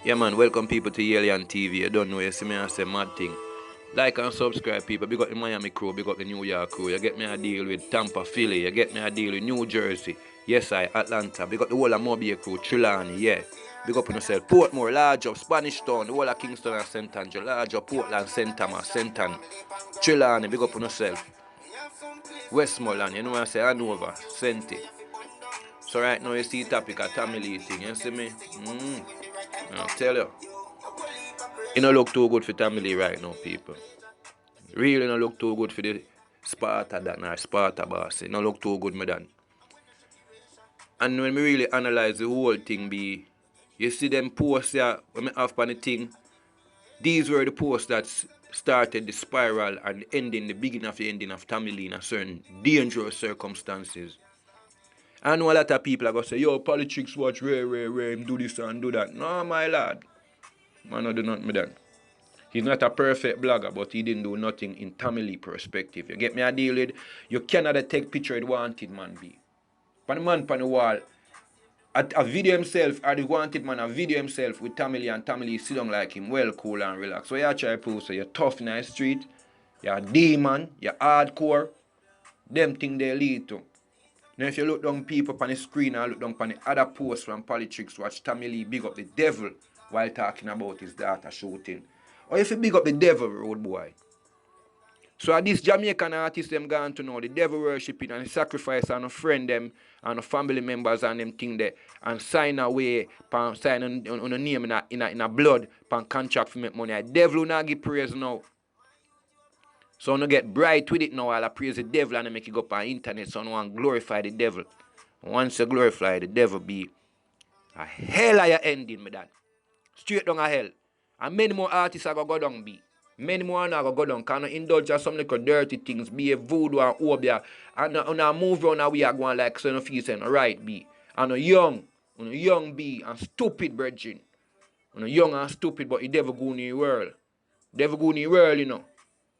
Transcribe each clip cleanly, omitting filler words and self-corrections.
Yeah man, welcome people to Alien TV. You don't know, you see me I say mad thing. Like and subscribe people. Big up the Miami crew, big up the New York crew. You get me a deal with Tampa, Philly. You get me a deal with New Jersey. Yes I, Atlanta. Big up the whole of Mobile crew, Trelawney, yeah. Big up on yourself. Portmore, large up, Spanish Town, the whole of Kingston and St. Andrew, large up, Portland, St. Thomas, St. Ann, Trelawney, big up on yourself. Westmoreland, you know what I say, Hanover, Senti. So right now you see the topic of Tommy Lee thing, you see me? I'll tell you. It don't look too good for Tommy Lee right now, people. Really don't look too good for the Sparta that or Sparta boss. It don't look too good, me dan. And when we really analyze the whole thing, you see them posts here, when I have on the thing, these were the posts that started the spiral and the beginning of the ending of Tommy Lee in a certain dangerous circumstances. I know a lot of people are going to say, yo, Politricks watch rare, do this and do that. No, my lad. Man, I do not me done. He's not a perfect blogger, but he didn't do nothing in Tommy Lee perspective. You get me a deal with? You cannot take picture with wanted man be. Pan the man pan the wall, a video himself, or the wanted man a video himself with Tommy Lee, and Tommy Lee sit down like him, well cool and relaxed. So you try to prove so you're tough in the street, you're a demon, you're hardcore. Them thing they lead to. Now if you look down people on the screen and look down on the other posts from Politricks, watch Tommy Lee big up the devil while talking about his daughter shooting. Or if you big up the devil, road boy. So this Jamaican artist them gone to know the devil worshipping and sacrifice and a friend them and a family members and them thing there and sign away, sign on a name in a blood pan contract for make money. The devil will not give praise now. So no get bright with it now while I praise the devil and I make it go up on the internet. So I want to glorify the devil. Once you glorify the devil, be a hell of your ending, me dad. Straight down a hell. And many more artists are going to go down, be. Many more are going to go down. Can indulge in some little dirty things, be a voodoo and obia. And move around and we are going like son of feet and right, be. And a young be and stupid brethren. And young and stupid, but the devil go in the world. Devil go in the world, you know.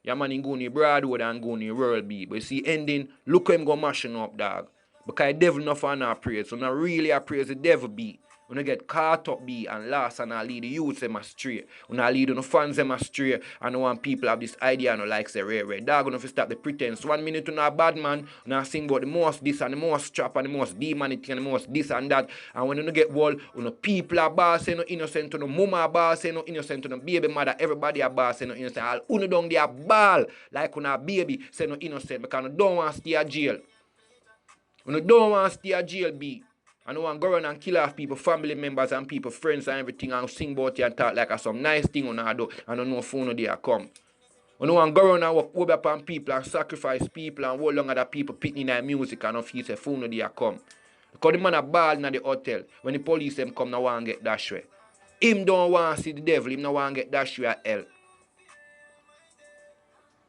Yeah, man, he go in the Broadwood and go in the world, be. But you see, ending, look how him go mashing up, dog. Because the devil not for not praise. So not really I praise the devil, be. When you get caught up, be, and last, and I lead the youth them astray. When I lead the fans them astray, and I want people have this idea and like say, rare. Dog, gonna stop the pretense. 1 minute you're not bad man, and I sing about the most this and the most trap and the most demonic and the most this and that. And when you get wall, when the people are boss, no innocent, to no mama are boss, no innocent, to no baby mother, everybody are boss, no innocent. All uno down there ball, like when a baby say no innocent, because you don't want to stay in jail. When you don't want to stay in jail, be. And you want to go around and kill off people, family members and people, friends and everything, and sing about you and talk like some nice thing on do, and don't know phone there come. When you want to go around and work over upon people and sacrifice people and hold long other people pitting in their music and don't feel say phone there come. Because the man a ball in the hotel, when the police them come, now want to get that way. Him don't want to see the devil, him don't want to get that way at hell.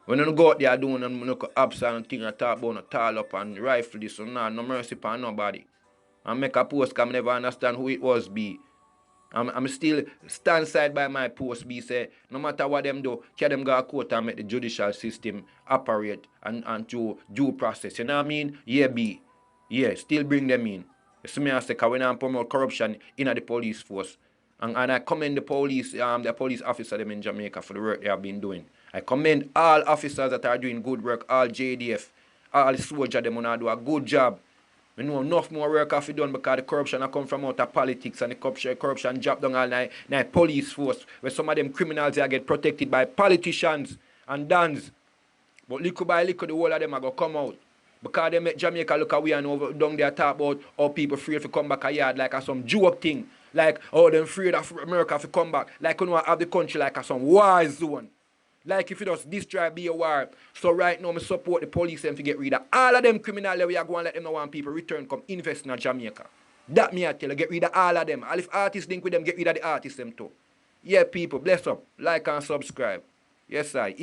When you go out there doing no abs and thing and talk about no tall up and rifle this and no mercy upon nobody. And make a post because I never understand who it was be. I'm still stand side by my post be say no matter what them do, can them go to court and make the judicial system operate and to due process. You know what I mean? Yeah, be. Yeah, still bring them in. You see me I say because when I promote corruption in the police force. And I commend the police officer them in Jamaica for the work they have been doing. I commend all officers that are doing good work, all JDF, all the soldiers them want to do a good job. We know enough more work have to be done because the corruption have come from out of politics and the corruption drop down all in the police force where some of them criminals they get protected by politicians and dons. But little by little the whole of them are going to come out. Because they make Jamaica look away and over down there talk about how people afraid to come back a yard like a some joke thing. Like, oh, them afraid of America to come back. Like, you know, have the country like a some war zone. Like, if it does destroy, be a war. So right now, I support the police them to get rid of all of them criminals we are going to let them know when people return, come invest in Jamaica. That me I tell you, get rid of all of them. And if artists link with them, get rid of the artists them too. Yeah, people, bless up. Like and subscribe. Yes, I.